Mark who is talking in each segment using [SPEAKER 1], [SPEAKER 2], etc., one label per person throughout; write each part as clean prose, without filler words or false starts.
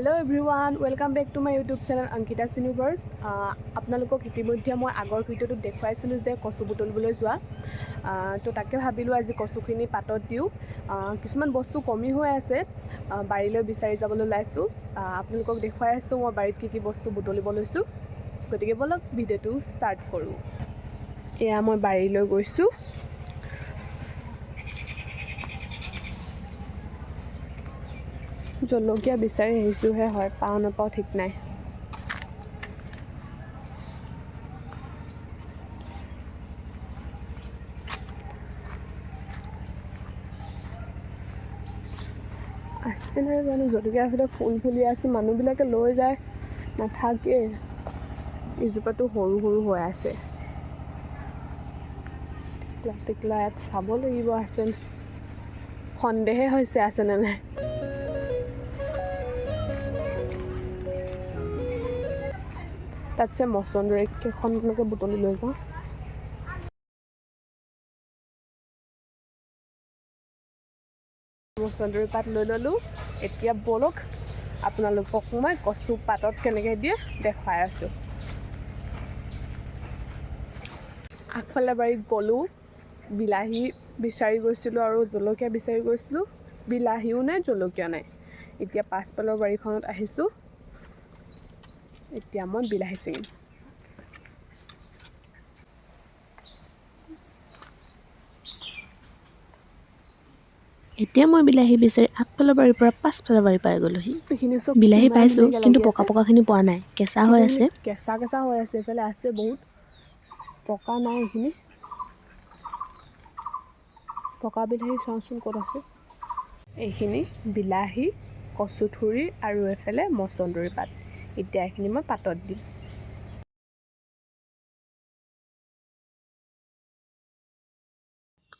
[SPEAKER 1] Hello' everyone, welcome back to my YouTube channel Ankita's universe. আপোনালোকক ইতিমধ্যে মই আগৰ ভিডিঅ'টোত দেখুৱাইছিলোঁ যে কচু বুটলিবলৈ যোৱা। তো তাকে ভাবিলোঁ আজি কচুখিনি পাতত দিওঁ। কিছুমান বস্তু কমি হৈ আছে, বাৰীলৈ বিচাৰি যাবলৈ ওলাইছোঁ। আপোনালোকক দেখুৱাই আছোঁ মই বাৰীত কি বস্তু বুটলিব লৈছোঁ। গতিকে বলক ভিডিঅ'টো ষ্টাৰ্ট কৰোঁ। এয়া মই বাৰীলৈ গৈছোঁ। জলকীয়া বিচাৰি আহিছোঁহে, হয় পাওঁ নাপাওঁ ঠিক নাই। আছে নাই জানো, জলকীয়াৰ ভিতৰত ফুল ফুলি আছে, মানুহবিলাকে লৈ যায়, নাথাকে। ইজোপাটো সৰু সৰু হৈ আছে। টিকলা ইয়াত চাব লাগিব আছে, সন্দেহে হৈছে আছেনে নাই। তাতছে মচন্দৰী কেইখনলৈকে বুটলি লৈ যাওঁ। মচন্দৰী পাত লৈ ল'লোঁ। এতিয়া বলক আপোনালোকক মই কচু পাতত কেনেকৈ দিয়ে দেখুৱাই আছোঁ। আগফালে বাৰীত গ'লোঁ, বিলাহী বিচাৰি গৈছিলোঁ আৰু জলকীয়া বিচাৰি গৈছিলোঁ। বিলাহীও নাই, জলকীয়া নাই। এতিয়া পাছফালৰ বাৰীখনত আহিছোঁ। এতিয়া মই বিলাহী ছিঙিম।
[SPEAKER 2] এতিয়া মই বিলাহী বিচাৰি আগফালৰ বাৰীৰ পৰা পাছফালৰ বাৰী পাই গ'লোহি।
[SPEAKER 1] এইখিনি চব
[SPEAKER 2] বিলাহী
[SPEAKER 1] ইমান
[SPEAKER 2] পাইছোঁ,
[SPEAKER 1] ধুনীয়াকৈ
[SPEAKER 2] কিন্তু
[SPEAKER 1] লাগি আছে,
[SPEAKER 2] পকাখিনি পোৱা নাই, কেঁচা হৈ আছে।
[SPEAKER 1] কেঁচা কেঁচা হৈ আছে। এইফালে আছে বহুত, পকা নাই। এইখিনি পকা বিলাহী চাওঁচোন ক'ত আছে। এইখিনি বিলাহী, কচুথুৰি আৰু এইফালে মচন্দৰী পাত। এতিয়া এইখিনি মই পাতত দিম।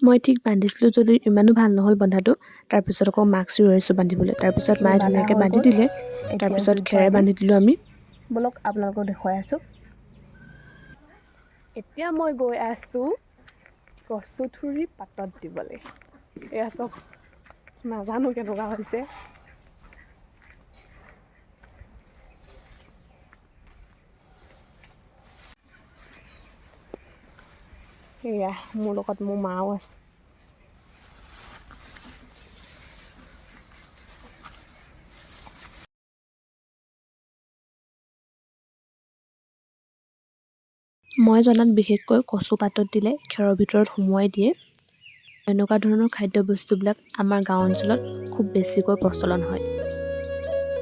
[SPEAKER 2] মই ঠিক বান্ধিছিলোঁ যদিও ইমানো ভাল নহ'ল বন্ধাটো। তাৰপিছত আকৌ মাক চিঞৰিছোঁ বান্ধিবলৈ। তাৰপিছত মায়ে
[SPEAKER 1] বান্ধা
[SPEAKER 2] ধুনীয়াকৈ
[SPEAKER 1] হৈ
[SPEAKER 2] বান্ধি
[SPEAKER 1] গ'ল।
[SPEAKER 2] দিলে।
[SPEAKER 1] এতিয়া
[SPEAKER 2] তাৰপিছত
[SPEAKER 1] জুইত
[SPEAKER 2] খেৰে
[SPEAKER 1] দিম।
[SPEAKER 2] বান্ধি দিলোঁ আমি।
[SPEAKER 1] বলক আপোনালোকক দেখুৱাই আছোঁ। এতিয়া মই গৈ আছোঁ কচুথুৰি পাতত দিবলৈ। এয়া চব নাজানো কেনেকুৱা হৈছে। এয়া মোৰ লগত মোৰ মাও আছে।
[SPEAKER 2] মই জনাত বিশেষকৈ কচু পাতত দিলে খেৰৰ ভিতৰত সুমুৱাই দিয়ে। এনেকুৱা ধৰণৰ খাদ্যবস্তুবিলাক আমাৰ গাঁও অঞ্চলত খুব বেছিকৈ প্ৰচলন হয়।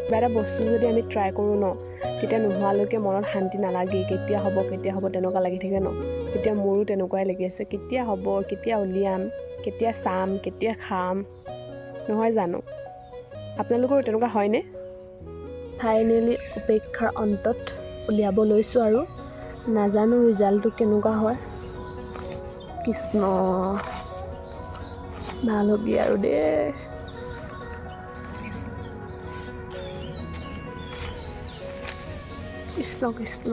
[SPEAKER 1] কিবা এটা বস্তু যদি আমি ট্ৰাই কৰোঁ ন, তেতিয়া নোহোৱালৈকে মনত শান্তি নালাগেই। কেতিয়া হ'ব তেনেকুৱা লাগি থাকে ন। এতিয়া মোৰো তেনেকুৱাই লাগি আছে। কেতিয়া হ'ব, কেতিয়া উলিয়াম, কেতিয়া চাম, কেতিয়া খাম, নহয় জানো? আপোনালোকৰো তেনেকুৱা হয়নে? ফাইনেলি অপেক্ষাৰ অন্তত উলিয়াব লৈছোঁ আৰু নাজানো ৰিজাল্টটো কেনেকুৱা হয়। কৃষ্ণ, ভাল হ'বি আৰু দেই। কৃষ্ণ কৃষ্ণ।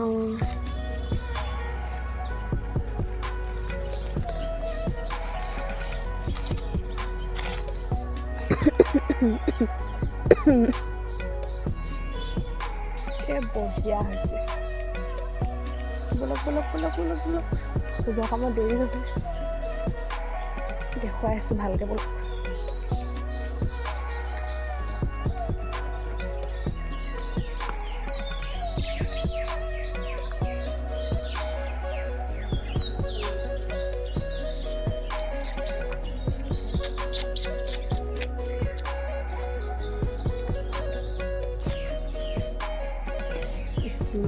[SPEAKER 1] বঢ়িয়া হৈছে। বলক বলক বলক বলক বলক। শুবৰ কামত দেৰি হৈছে, দেখুৱাই আছোঁ ভালকৈ বলক।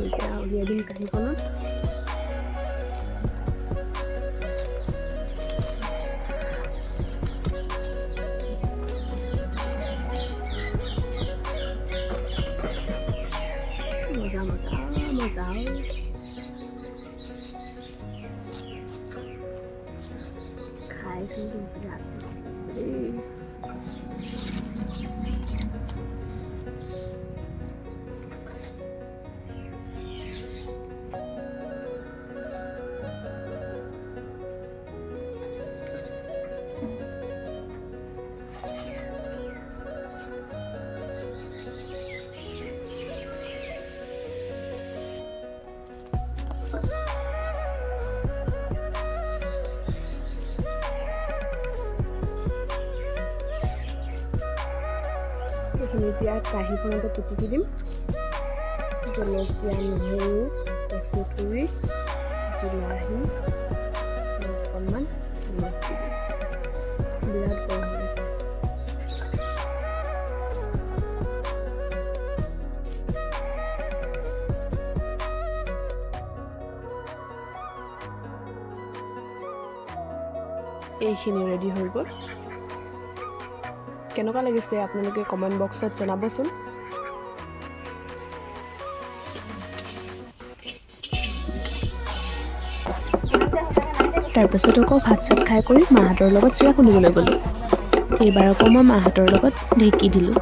[SPEAKER 1] এতিয়া উলিয়াই দিম কাঁহীখনত। মজা মজা মজা। খাই কিন্তু বিৰাট টেষ্টি দেই। আমি এতিয়া কাঁহীখনতে পিটিকি দিম। জলকীয়া, নহৰু, কচুথুৰি, বিলাহী, অকণমান নিমখ দি দিম। বিৰাট গৰম হৈ আছে। এইখিনি ৰেডি হৈ গ'ল। কেনেকুৱা লাগিছে আপোনালোকে কমেণ্ট বক্সত জনাবচোন।
[SPEAKER 2] তাৰপাছত আকৌ ভাত চাত খাই কৰি মাহঁতৰ লগত চিৰা খুন্দিবলৈ গ'লোঁ। এইবাৰ আকৌ মই মাহঁতৰ লগত ঢেঁকী দিলোঁ।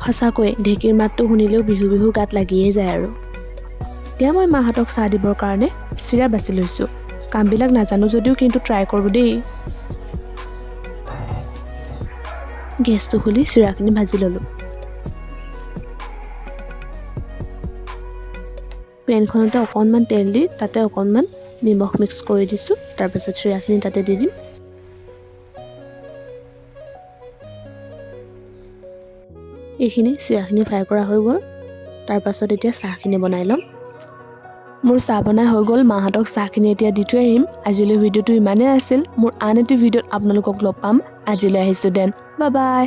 [SPEAKER 2] সঁচাকৈ ঢেঁকীৰ মাতটো শুনিলেও বিহু বিহু গাত লাগিয়ে যায় আৰু। এতিয়া মই মাহঁতক চাহ দিবৰ কাৰণে চিৰা বাছি লৈছোঁ। কামবিলাক নাজানো যদিও কিন্তু ট্ৰাই কৰোঁ দেই। গেছটো খুলি চিৰাখিনি ভাজি ল'লোঁ। পেনখনতে অকণমান তেল দি তাতে অকণমান নিমখ মিক্স কৰি দিছোঁ। তাৰপিছত চিৰাখিনি তাতে দি দিম। এইখিনি চিৰাখিনি ফ্ৰাই কৰা হৈ গ'ল। তাৰপাছত এতিয়া চাহখিনি বনাই ল'ম। মোৰ চাহ বনাই হৈ গ'ল। মাহঁতক চাহখিনি এতিয়া দি থৈ আহিম। আজিলৈ ভিডিঅ'টো ইমানেই আছিল। মোৰ আন এটি ভিডিঅ'ত আপোনালোকক লগ পাম। আজিলৈ আহিছোঁ দেন, বাই বাই।